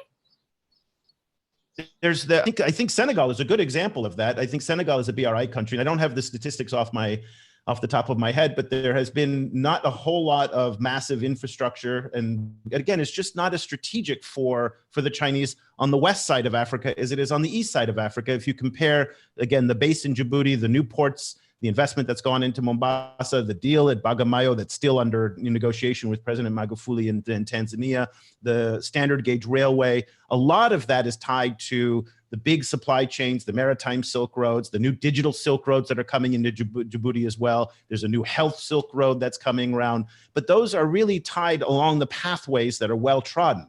There's I think Senegal is a good example of that. I think Senegal is a BRI country, and I don't have the statistics off the top of my head, but there has been not a whole lot of massive infrastructure. And again, it's just not as strategic for the Chinese on the west side of Africa as it is on the east side of Africa. If you compare, again, the base in Djibouti, the new ports, the investment that's gone into Mombasa, the deal at Bagamoyo that's still under negotiation with President Magufuli in Tanzania, the standard gauge railway, a lot of that is tied to the big supply chains, the maritime Silk Roads, the new digital Silk Roads that are coming into Djibouti as well. There's a new health Silk Road that's coming around, but those are really tied along the pathways that are well trodden.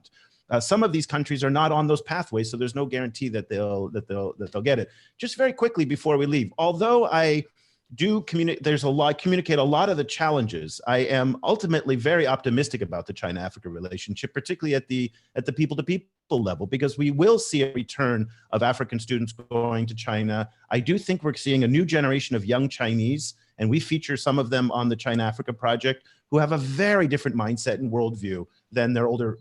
Some of these countries are not on those pathways, so there's no guarantee that they'll get it. Just very quickly before we leave, although I do communicate a lot of the challenges, I am ultimately very optimistic about the China-Africa relationship, particularly at the people-to-people level, because we will see a return of African students going to China. I do think we're seeing a new generation of young Chinese, and we feature some of them on the China-Africa project, who have a very different mindset and worldview than their older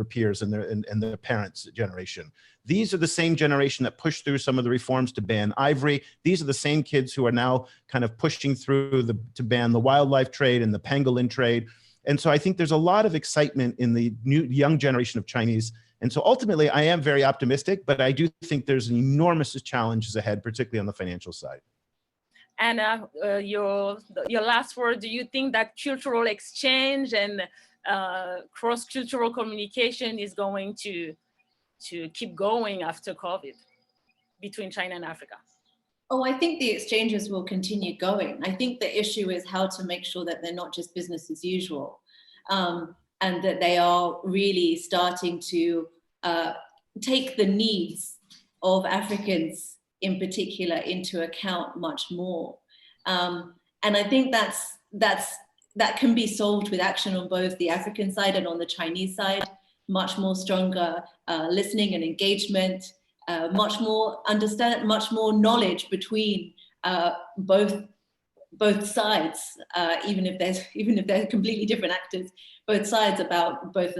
peers and their parents' generation. These are the same generation that pushed through some of the reforms to ban ivory. These are the same kids who are now kind of pushing through to ban the wildlife trade and the pangolin trade. And so I think there's a lot of excitement in the new young generation of Chinese. And so ultimately, I am very optimistic, but I do think there's enormous challenges ahead, particularly on the financial side. And your last word, do you think that cultural exchange and cross-cultural communication is going to keep going after COVID between China and Africa? Oh, I think the exchanges will continue going. I think the issue is how to make sure that they're not just business as usual, and that they are really starting to take the needs of Africans in particular into account much more. And I think that can be solved with action on both the African side and on the Chinese side, much more stronger listening and engagement, much more knowledge between both both sides, even if they're completely different actors, both sides about both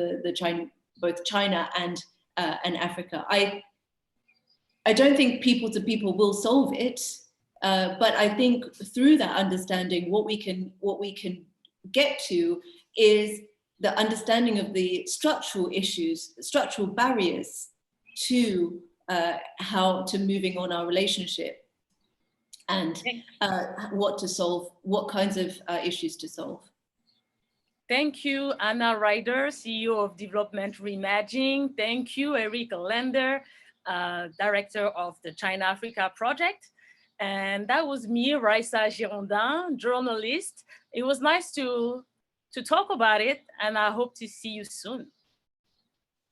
China and Africa. I don't think people to people will solve it, but I think through that understanding, what we can get to is the understanding of the structural issues, structural barriers to how to moving on our relationship, and what to solve, what kinds of issues to solve. Thank you, Anna Ryder, CEO of Development Reimagining. Thank you, Eric Lender, Director of the China-Africa Project. And that was me, Raissa Girondin, journalist. It was nice to talk about it, and I hope to see you soon.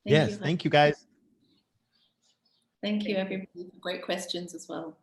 Thank you guys. Thank you, everybody, for great questions as well.